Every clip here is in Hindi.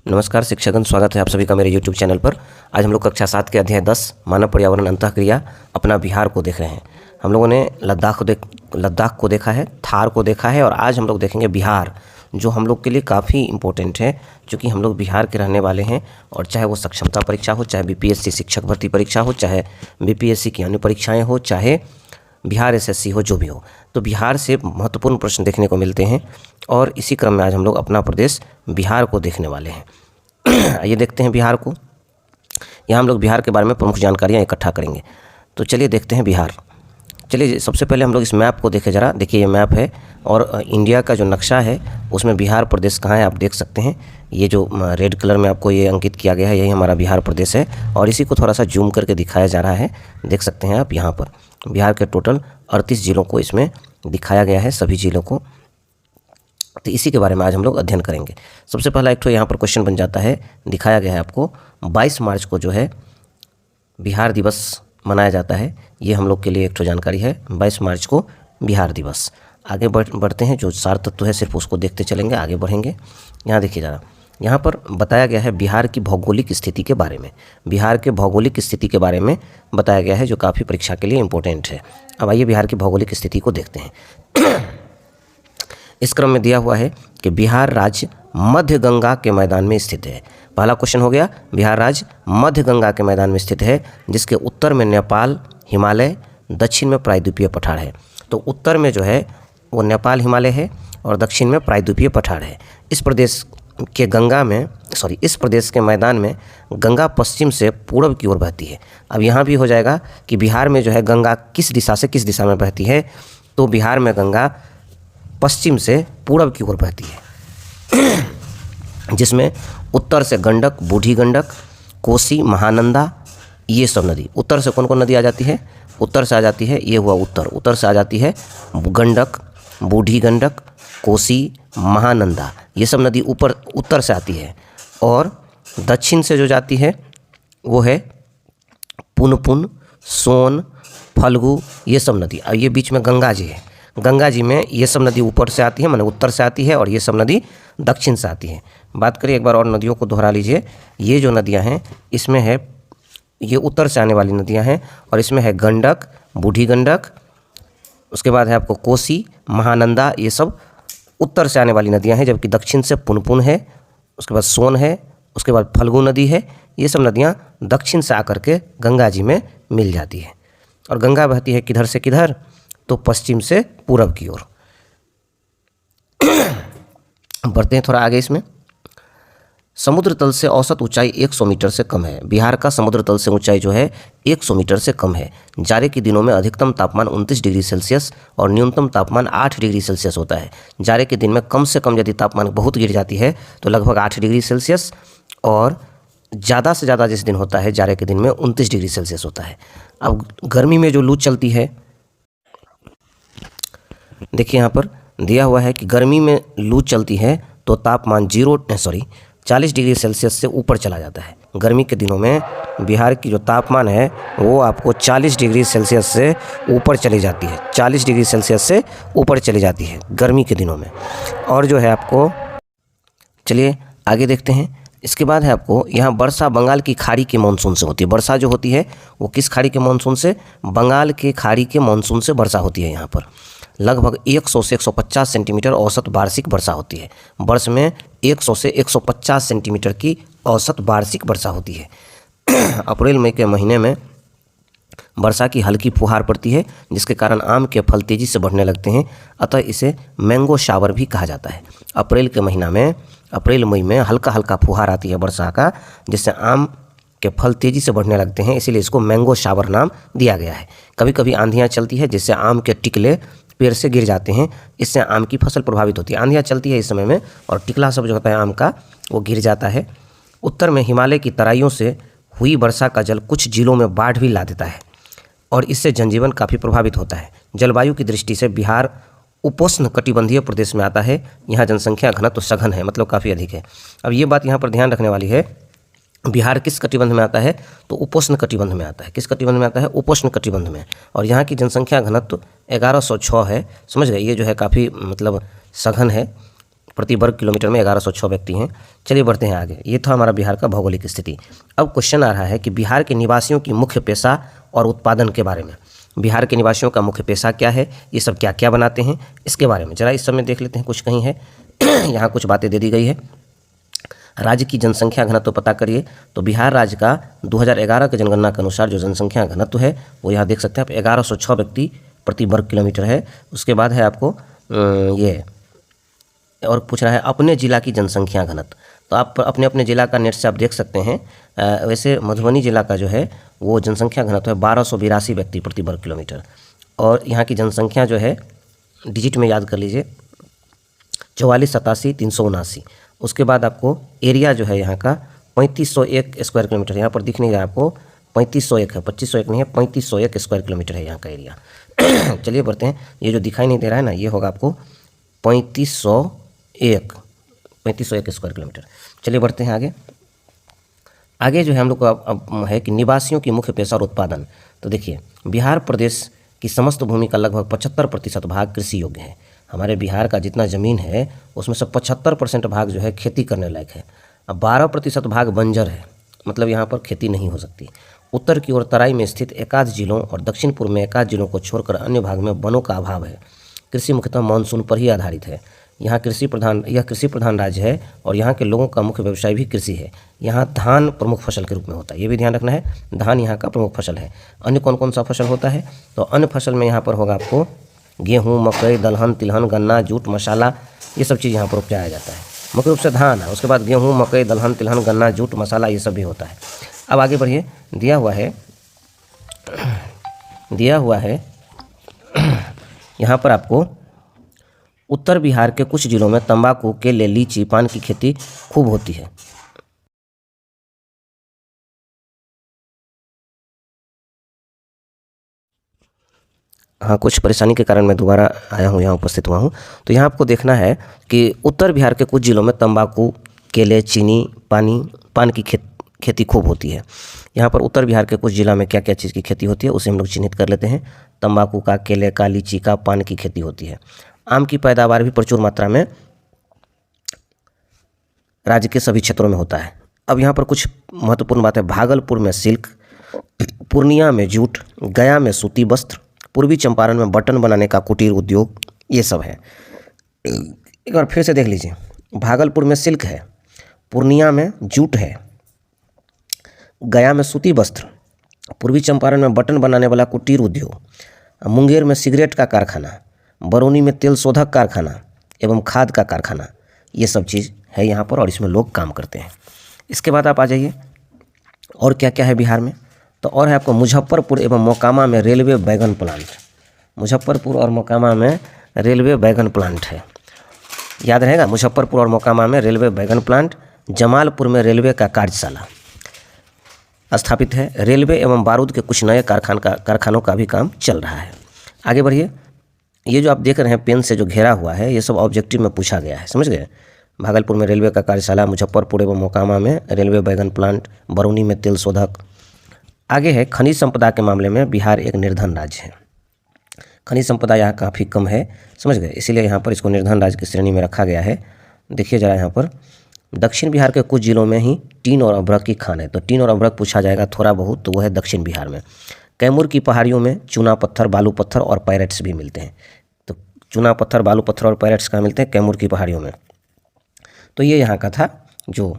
नमस्कार शिक्षकगण, स्वागत है आप सभी का मेरे YouTube चैनल पर। आज हम लोग कक्षा 7 के अध्याय 10 मानव पर्यावरण अंतःक्रिया अपना बिहार को देख रहे हैं। हम लोगों ने लद्दाख को देखा है, थार को देखा है और आज हम लोग देखेंगे बिहार, जो हम लोग के लिए काफ़ी इम्पोर्टेंट है क्योंकि हम लोग बिहार के रहने वाले हैं। और चाहे वो सक्षमता परीक्षा हो, चाहे BPSC शिक्षक भर्ती परीक्षा हो, चाहे BPSC की अन्य परीक्षाएँ हो, चाहे बिहार SSC हो, जो भी हो, तो बिहार से महत्वपूर्ण प्रश्न देखने को मिलते हैं। और इसी क्रम में आज हम लोग अपना प्रदेश बिहार को देखने वाले हैं। आइए देखते हैं बिहार को। यहाँ हम लोग बिहार के बारे में प्रमुख जानकारियाँ इकट्ठा करेंगे। तो चलिए देखते हैं बिहार। चलिए सबसे पहले हम लोग इस मैप को देखें ज़रा। देखिए ये मैप है और इंडिया का जो नक्शा है उसमें बिहार प्रदेश कहाँ है आप देख सकते हैं। ये जो रेड कलर में आपको ये अंकित किया गया है, यही हमारा बिहार प्रदेश है। और इसी को थोड़ा सा जूम करके दिखाया जा रहा है, देख सकते हैं आप। यहाँ पर बिहार के टोटल 38 जिलों को इसमें दिखाया गया है, सभी जिलों को। तो इसी के बारे में आज हम लोग अध्ययन करेंगे। सबसे पहला एक तो यहाँ पर क्वेश्चन बन जाता है, दिखाया गया है आपको 22 मार्च को जो है बिहार दिवस मनाया जाता है। ये हम लोग के लिए एक तो जानकारी है, 22 मार्च को बिहार दिवस। आगे बढ़ते हैं, जो सार तत्व है सिर्फ उसको देखते चलेंगे, आगे बढ़ेंगे। यहाँ देखिए ज़रा, यहाँ पर बताया गया है बिहार की भौगोलिक स्थिति के बारे में। बिहार के भौगोलिक स्थिति के बारे में बताया गया है, जो काफ़ी परीक्षा के लिए इम्पोर्टेंट है। अब आइए बिहार की भौगोलिक स्थिति को देखते हैं। इस क्रम में दिया हुआ है कि बिहार राज्य मध्य गंगा के मैदान में स्थित है। पहला क्वेश्चन हो गया, बिहार राज्य मध्य गंगा के मैदान में स्थित है, जिसके उत्तर में नेपाल हिमालय, दक्षिण में प्रायद्वीपीय पठार है। तो उत्तर में जो है वो नेपाल हिमालय है और दक्षिण में प्रायद्वीपीय पठार है। इस प्रदेश के मैदान में गंगा पश्चिम से पूर्व की ओर बहती है। अब यहाँ भी हो जाएगा कि बिहार में जो है गंगा किस दिशा से किस दिशा में बहती है। तो बिहार में गंगा पश्चिम से पूर्व की ओर बहती है, जिसमें उत्तर से गंडक, बूढ़ी गंडक, कोसी, महानंदा, ये सब नदी। उत्तर से कौन कौन नदी आ जाती है? उत्तर से आ जाती है, ये हुआ उत्तर से आ जाती है गंडक, बूढ़ी गंडक, कोसी, महानंदा, ये सब नदी उत्तर से आती है। और दक्षिण से जो जाती है वो है पुनपुन, सोन, फल्गु, ये सब नदी। अब ये बीच में गंगा जी है, गंगा जी में ये सब नदी ऊपर से आती है, माने उत्तर से आती है, और ये सब नदी दक्षिण से आती है। बात करिए एक बार और नदियों को दोहरा लीजिए। ये जो नदियां हैं इसमें है, ये उत्तर से आने वाली नदियां हैं और इसमें है गंडक, बूढ़ी गंडक, उसके बाद है आपको कोसी, महानंदा, ये सब उत्तर से आने वाली नदियां हैं। जबकि दक्षिण से पुनपुन है, उसके बाद सोन है, उसके बाद फल्गु नदी है। ये सब नदियां दक्षिण से आकर के गंगा जी में मिल जाती है। और गंगा बहती है किधर से किधर? तो पश्चिम से पूरब की ओर। बढ़ते हैं थोड़ा आगे इसमें। समुद्र तल से औसत ऊंचाई 100 मीटर से कम है। बिहार का समुद्र तल से ऊंचाई जो है 100 मीटर से कम है। जाड़े के दिनों में अधिकतम तापमान 29 डिग्री सेल्सियस और न्यूनतम तापमान 8 डिग्री सेल्सियस होता है। जाड़े के दिन में कम से कम यदि तापमान बहुत गिर जाती है तो लगभग 8 डिग्री सेल्सियस, और ज़्यादा से ज़्यादा जिस दिन होता है जाड़े के दिन में 29 डिग्री सेल्सियस होता है। अब गर्मी में जो लू चलती है, देखिए यहाँ पर दिया हुआ है कि गर्मी में लू चलती है तो तापमान 40 डिग्री सेल्सियस से ऊपर चला जाता है। गर्मी के दिनों में बिहार की जो तापमान है वो आपको 40 डिग्री सेल्सियस से ऊपर चली जाती है, 40 डिग्री सेल्सियस से ऊपर चली जाती है गर्मी के दिनों में। और जो है आपको, चलिए आगे देखते हैं। इसके बाद है आपको यहाँ वर्षा बंगाल की खाड़ी के मानसून से होती है। वर्षा जो होती है वो किस खाड़ी के मानसून से? बंगाल के खाड़ी के मानसून से वर्षा होती है। यहाँ पर लगभग 100 से 150 सेंटीमीटर औसत वार्षिक वर्षा होती है। वर्ष में 100 से 150 सेंटीमीटर की औसत वार्षिक वर्षा होती है। अप्रैल मई के महीने में वर्षा की हल्की फुहार पड़ती है, जिसके कारण आम के फल तेज़ी से बढ़ने लगते हैं। अतः इसे मैंगो शावर भी कहा जाता है। अप्रैल मई में हल्का हल्का फुहार आती है वर्षा का, जिससे आम के फल तेज़ी से बढ़ने लगते हैं, इसीलिए इसको मैंगो शावर नाम दिया गया है। कभी कभी आंधियाँ चलती है जिससे आम के टिकले पेड़ से गिर जाते हैं, इससे आम की फसल प्रभावित होती है। आंधियाँ चलती है इस समय में और टिकला सब जो होता है आम का वो गिर जाता है। उत्तर में हिमालय की तराइयों से हुई वर्षा का जल कुछ जिलों में बाढ़ भी ला देता है और इससे जनजीवन काफ़ी प्रभावित होता है। जलवायु की दृष्टि से बिहार उपोष्ण कटिबंधीय प्रदेश में आता है। यहाँ जनसंख्या घनत्व सघन है, मतलब काफ़ी अधिक है। अब ये बात यहाँ पर ध्यान रखने वाली है, बिहार किस कटिबंध में आता है? तो उपोष्ण कटिबंध में आता है। किस कटिबंध में आता है? उपोष्ण कटिबंध में। और यहाँ की जनसंख्या घनत्व 1106 है। समझ गए? ये जो है काफ़ी मतलब सघन है, प्रति वर्ग किलोमीटर में 1106 व्यक्ति हैं। चलिए बढ़ते हैं आगे। ये था हमारा बिहार का भौगोलिक स्थिति। अब क्वेश्चन आ रहा है कि बिहार के निवासियों की मुख्य पेशा और उत्पादन के बारे में। बिहार के निवासियों का मुख्य पेशा क्या है, ये सब क्या क्या बनाते हैं, इसके बारे में जरा इस समय देख लेते हैं। कुछ कहीं है यहाँ कुछ बातें दे दी गई है। राज्य की जनसंख्या घनत्व पता करिए। तो बिहार राज्य का 2011 के जनगणना के अनुसार जो जनसंख्या घनत्व है वो यहाँ देख सकते हैं आप 1106 व्यक्ति प्रति वर्ग किलोमीटर है। उसके बाद है आपको ये और पूछ रहा है अपने जिला की जनसंख्या घनत्व। तो आप अपने अपने जिला का नेट से आप देख सकते हैं। वैसे मधुबनी जिला का जो है वो जनसंख्या घनत्व है 1282 व्यक्ति प्रति वर्ग किलोमीटर। और यहाँ की जनसंख्या जो है डिजिट में याद कर लीजिए 4487,379। उसके बाद आपको एरिया जो है यहाँ का 3501 स्क्वायर किलोमीटर। यहाँ पर दिख नहीं रहा आपको 3501 है, 2501 नहीं है, 3501 स्क्वायर किलोमीटर है यहाँ का एरिया। चलिए बढ़ते हैं। ये जो दिखाई नहीं दे रहा है ना, ये होगा आपको 3501 स्क्वायर किलोमीटर। चलिए बढ़ते हैं आगे। आगे जो है हम लोग को अब है कि निवासियों की मुख्य पेशा और उत्पादन। तो देखिए बिहार प्रदेश की समस्त भूमि का लगभग 75% भाग कृषि योग्य है। हमारे बिहार का जितना ज़मीन है उसमें से 75% भाग जो है खेती करने लायक है। अब 12% भाग बंजर है, मतलब यहाँ पर खेती नहीं हो सकती। उत्तर की ओर तराई में स्थित एकाध जिलों और दक्षिण पूर्व में एकाध जिलों को छोड़कर अन्य भाग में वनों का अभाव है। कृषि मुख्यतः मानसून पर ही आधारित है। यह कृषि प्रधान राज्य है और यहाँ के लोगों का मुख्य व्यवसाय भी कृषि है। यहाँ धान प्रमुख फसल के रूप में होता है, ये भी ध्यान रखना है, धान यहाँ का प्रमुख फसल है। अन्य कौन कौन सा फसल होता है, तो अन्य फसल में यहाँ पर होगा आपको गेहूँ, मकई, दलहन, तिलहन, गन्ना, जूट, मसाला, ये सब चीज़ यहाँ पर उपजाया जाता है। मुख्य रूप से धान है, उसके बाद गेहूँ, मकई, दलहन, तिलहन, गन्ना, जूट, मसाला, ये सब भी होता है। अब आगे बढ़िए। दिया हुआ है यहाँ पर आपको उत्तर बिहार के कुछ जिलों में तंबाकू, केले, लीची, पान की खेती खूब होती है। हाँ, कुछ परेशानी के कारण मैं दोबारा आया हूँ, यहाँ उपस्थित हुआ हूँ। तो यहाँ आपको देखना है कि उत्तर बिहार के कुछ जिलों में तंबाकू, केले, चीनी, पान की खेती खूब होती है। यहाँ पर उत्तर बिहार के कुछ जिला में क्या क्या चीज़ की खेती होती है उसे हम लोग चिन्हित कर लेते हैं। तंबाकू का, केले का, लीची का, पान की खेती होती है। आम की पैदावार भी प्रचुर मात्रा में राज्य के सभी क्षेत्रों में होता है। अब यहाँ पर कुछ महत्वपूर्ण बात है। भागलपुर में सिल्क, पूर्णिया में जूट, गया में सूती वस्त्र, पूर्वी चंपारण में बटन बनाने का कुटीर उद्योग, ये सब है। एक बार फिर से देख लीजिए। भागलपुर में सिल्क है, पूर्णिया में जूट है, गया में सूती वस्त्र, पूर्वी चंपारण में बटन बनाने वाला कुटीर उद्योग, मुंगेर में सिगरेट का कारखाना, बरौनी में तेल शोधक कारखाना एवं खाद का कारखाना, ये सब चीज़ है यहाँ पर और इसमें लोग काम करते हैं। इसके बाद आप आ जाइए और क्या क्या है बिहार में। तो और है आपको मुजफ्फरपुर एवं मोकामा में रेलवे वैगन प्लांट। मुजफ्फरपुर और मोकामा में रेलवे वैगन प्लांट है, याद रहेगा। मुजफ्फरपुर और मोकामा में रेलवे वैगन प्लांट। जमालपुर में रेलवे का कार्यशाला स्थापित है। रेलवे एवं बारूद के कुछ नए कारखानों का भी काम चल रहा है। आगे बढ़िए। ये जो आप देख रहे हैं पेन से जो घेरा हुआ है, ये सब ऑब्जेक्टिव में पूछा गया है, समझ गए। भागलपुर में रेलवे का कार्यशाला, मुजफ्फरपुर एवं मोकामा में रेलवे वैगन प्लांट, बरौनी में तेल शोधक। आगे है खनिज संपदा के मामले में बिहार एक निर्धन राज्य है। खनिज संपदा यहाँ काफ़ी कम है, समझ गए, इसीलिए यहाँ पर इसको निर्धन राज्य की श्रेणी में रखा गया है। देखिए जरा यहाँ पर दक्षिण बिहार के कुछ जिलों में ही टीन और अभ्रक की खान है। तो टीन और अभ्रक पूछा जाएगा थोड़ा बहुत, तो वो है दक्षिण बिहार में। कैमूर की पहाड़ियों में चूना पत्थर, बालू पत्थर और पायरेट्स भी मिलते हैं। तो चूना पत्थर, बालू पत्थर और पायरेट्स कहाँ मिलते हैं? कैमूर की पहाड़ियों में। तो ये यहाँ का था जो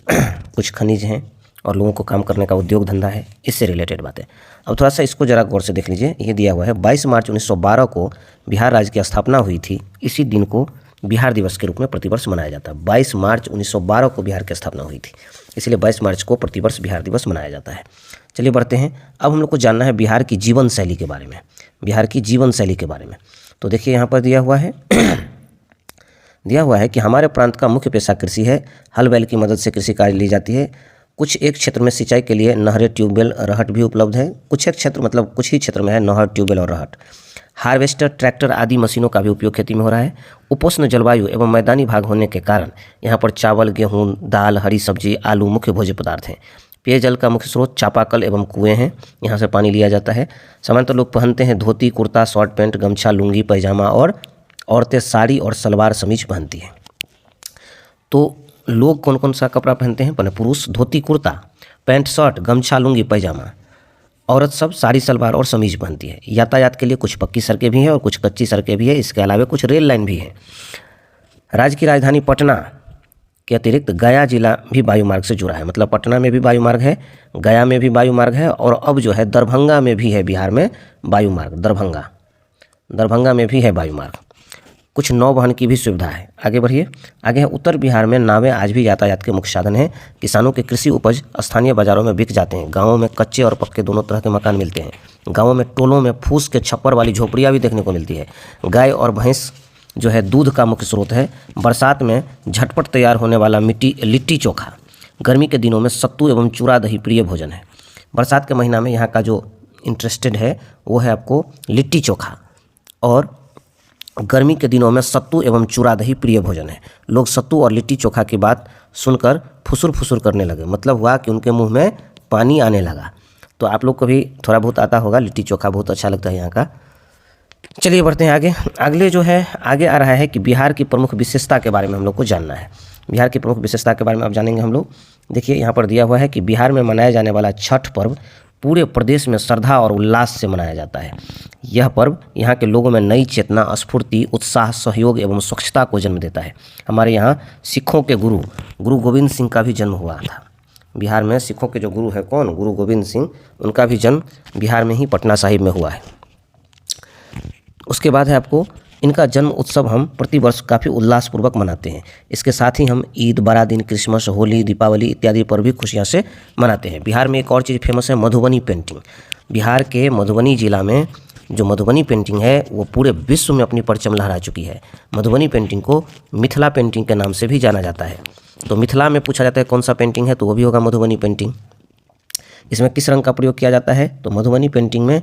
कुछ खनिज हैं और लोगों को काम करने का उद्योग धंधा है, इससे रिलेटेड बातें। अब थोड़ा सा इसको ज़रा गौर से देख लीजिए। ये दिया हुआ है 22 मार्च 1912 को बिहार राज्य की स्थापना हुई थी। इसी दिन को बिहार दिवस के रूप में प्रतिवर्ष मनाया जाता है। 22 मार्च 1912 को बिहार की स्थापना हुई थी, इसलिए 22 मार्च को प्रतिवर्ष बिहार दिवस मनाया जाता है। चलिए बढ़ते हैं। अब हम लोग को जानना है बिहार की जीवन शैली के बारे में। बिहार की जीवन शैली के बारे में तो देखिए यहाँ पर दिया हुआ है कि हमारे प्रांत का मुख्य पेशा कृषि है। हल बैल की मदद से कृषि कार्य ली जाती है। कुछ एक क्षेत्र में सिंचाई के लिए नहरें, ट्यूबवेल, रहट भी उपलब्ध है। कुछ एक क्षेत्र मतलब कुछ ही क्षेत्र में है नहर, ट्यूबवेल और रहट। हार्वेस्टर, ट्रैक्टर आदि मशीनों का भी उपयोग खेती में हो रहा है। उपोष्ण जलवायु एवं मैदानी भाग होने के कारण यहाँ पर चावल, गेहूँ, दाल, हरी सब्जी, आलू मुख्य भोज्य पदार्थ हैं। पेयजल का मुख्य स्रोत चापाकल एवं कुएं हैं, यहाँ से पानी लिया जाता है। सामान्यतः लोग पहनते हैं धोती, कुर्ता, शॉर्ट पैंट, गमछा, लुंगी, पैजामा और औरतें साड़ी और सलवार समीज पहनती हैं। तो लोग कौन कौन सा कपड़ा पहनते हैं? पुरुष धोती कुर्ता, पैंट शर्ट, गमछा लुंगी पैजामा। औरत सब साड़ी सलवार और समीज पहनती है। यातायात के लिए कुछ पक्की सड़कें भी हैं और कुछ कच्ची सड़कें भी हैं। इसके अलावा कुछ रेल लाइन भी है। राज्य की राजधानी पटना के अतिरिक्त गया जिला भी वायुमार्ग से जुड़ा है। मतलब पटना में भी वायुमार्ग है, गया में भी वायुमार्ग है, और अब जो है दरभंगा में भी है, बिहार में वायुमार्ग। दरभंगा में भी है वायुमार्ग। कुछ नौ वहन की भी सुविधा है। आगे बढ़िए। आगे है उत्तर बिहार में नावें आज भी यातायात के मुख्य साधन हैं। किसानों के कृषि उपज स्थानीय बाजारों में बिक जाते हैं। गाँवों में कच्चे और पक्के दोनों तरह के मकान मिलते हैं। गाँवों में टोलों में फूस के छप्पर वाली झोपड़ियाँ भी देखने को मिलती है। गाय और भैंस जो है दूध का मुख्य स्रोत है। बरसात में झटपट तैयार होने वाला लिट्टी चोखा, गर्मी के दिनों में सत्तू एवं चूड़ा दही प्रिय भोजन है। बरसात के महीना में यहाँ का जो इंटरेस्टेड है वो है आपको लिट्टी चोखा, और गर्मी के दिनों में सत्तू एवं चूड़ा दही प्रिय भोजन है। लोग सत्तू और लिट्टी चोखा की बात सुनकर फुसुर फुसुर करने लगे। मतलब हुआ कि उनके मुंह में पानी आने लगा। तो आप लोग को भी थोड़ा बहुत आता होगा, लिट्टी चोखा बहुत अच्छा लगता है यहाँ का। चलिए बढ़ते हैं आगे। अगले जो है आगे आ रहा है कि बिहार की प्रमुख विशेषता के बारे में हम लोग को जानना है। बिहार की प्रमुख विशेषता के बारे में अब जानेंगे हम लोग। देखिए यहाँ पर दिया हुआ है कि बिहार में मनाया जाने वाला छठ पर्व पूरे प्रदेश में श्रद्धा और उल्लास से मनाया जाता है। यह पर्व यहाँ के लोगों में नई चेतना, स्फूर्ति, उत्साह, सहयोग एवं स्वच्छता को जन्म देता है। हमारे यहाँ सिखों के गुरु गोविंद सिंह का भी जन्म हुआ था। बिहार में सिखों के जो गुरु है कौन? गुरु गोविंद सिंह। उनका भी जन्म बिहार में ही पटना साहिब में हुआ है। उसके बाद है आपको इनका जन्म उत्सव हम प्रतिवर्ष काफ़ी उल्लासपूर्वक मनाते हैं। इसके साथ ही हम ईद, बड़ा दिन, क्रिसमस, होली, दीपावली इत्यादि पर भी खुशियां से मनाते हैं। बिहार में एक और चीज़ फेमस है, मधुबनी पेंटिंग। बिहार के मधुबनी जिला में जो मधुबनी पेंटिंग है वो पूरे विश्व में अपनी परचम लहरा चुकी है। मधुबनी पेंटिंग को मिथिला पेंटिंग के नाम से भी जाना जाता है। तो मिथिला में पूछा जाता है कौन सा पेंटिंग है, तो वो भी होगा मधुबनी पेंटिंग। इसमें किस रंग का प्रयोग किया जाता है? तो मधुबनी पेंटिंग में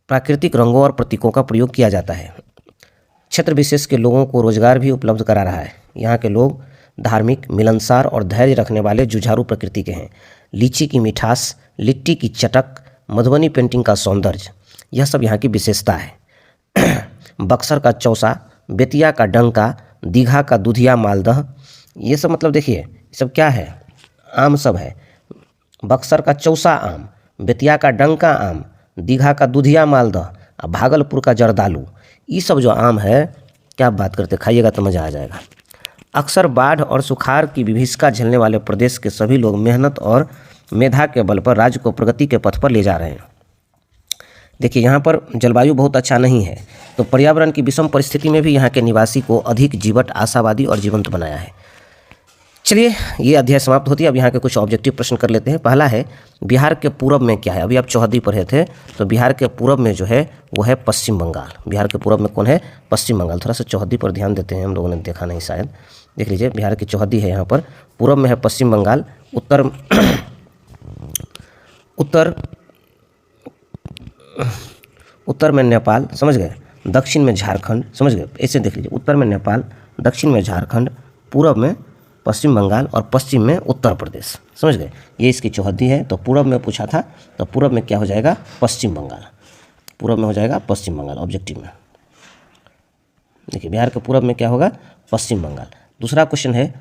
प्राकृतिक रंगों और प्रतीकों का प्रयोग किया जाता है। क्षेत्र विशेष के लोगों को रोजगार भी उपलब्ध करा रहा है। यहाँ के लोग धार्मिक, मिलनसार और धैर्य रखने वाले जुझारू प्रकृति के हैं। लीची की मिठास, लिट्टी की चटक, मधुबनी पेंटिंग का सौंदर्य, यह सब यहाँ की विशेषता है। बक्सर का चौसा, बेतिया का डंका, दीघा का दुधिया मालदह, ये सब मतलब देखिए ये सब क्या है? आम सब है। बक्सर का चौसा आम, बेतिया का डंका आम, दीघा का दुधिया मालदह, भागलपुर का जर्दालू, ये सब जो आम है क्या बात करते, खाइएगा तो मज़ा आ जाएगा। अक्सर बाढ़ और सुखाड़ की विभीषिका झेलने वाले प्रदेश के सभी लोग मेहनत और मेधा के बल पर राज्य को प्रगति के पथ पर ले जा रहे हैं। देखिए यहाँ पर जलवायु बहुत अच्छा नहीं है, तो पर्यावरण की विषम परिस्थिति में भी यहाँ के निवासी को अधिक जीवट, आशावादी और जीवंत बनाया है। चलिए ये अध्याय समाप्त होती है। अब यहाँ के कुछ ऑब्जेक्टिव प्रश्न कर लेते हैं। पहला है बिहार के पूरब में क्या है? अभी आप चौहद्दी पढ़े थे, तो बिहार के पूरब में जो है वो है पश्चिम बंगाल। बिहार के पूरब में कौन है? पश्चिम बंगाल। थोड़ा सा चौहद्दी पर ध्यान देते हैं, हम लोगों ने देखा नहीं शायद। देख लीजिए बिहार की चौहद्दी है यहाँ पर। पूरब में है पश्चिम बंगाल, उत्तर में नेपाल, समझ गए, दक्षिण में झारखंड, समझ गए, ऐसे देख लीजिए। उत्तर में नेपाल, दक्षिण में झारखंड, पूरब में पश्चिम बंगाल और पश्चिम में उत्तर प्रदेश, समझ गए। ये इसकी चौहद्दी है। तो पूरब में पूछा था, तो पूरब में क्या हो जाएगा? पश्चिम बंगाल। पूरब में हो जाएगा पश्चिम बंगाल ऑब्जेक्टिव में। देखिए बिहार के पूरब में क्या होगा? पश्चिम बंगाल। दूसरा क्वेश्चन है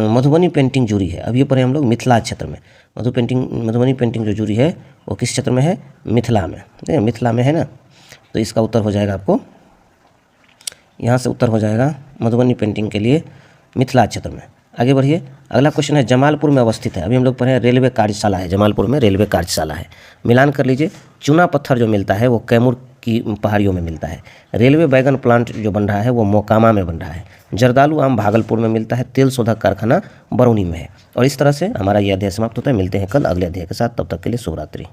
मधुबनी पेंटिंग जुड़ी है। अब ये पढ़े हम लोग मिथिला क्षेत्र में। मधुबनी पेंटिंग जो जुड़ी है वो किस क्षेत्र में है? मिथिला में। देखिए मिथिला में है ना, तो इसका उत्तर हो जाएगा आपको यहाँ से उत्तर हो जाएगा मधुबनी पेंटिंग के लिए मिथिला क्षेत्र में। आगे बढ़िए। अगला क्वेश्चन है जमालपुर में अवस्थित है। अभी हम लोग पढ़े रेलवे कार्यशाला है, जमालपुर में रेलवे कार्यशाला है। मिलान कर लीजिए। चूना पत्थर जो मिलता है वो कैमूर की पहाड़ियों में मिलता है। रेलवे बैगन प्लांट जो बन रहा है वो मोकामा में बन रहा है। जर्दालू आम भागलपुर में मिलता है। तेल शोधक कारखाना बरौनी में है। और इस तरह से हमारा ये अध्याय समाप्त होता है। मिलते हैं कल अगले अध्याय के साथ, तब तक के लिए शुभ रात्रि।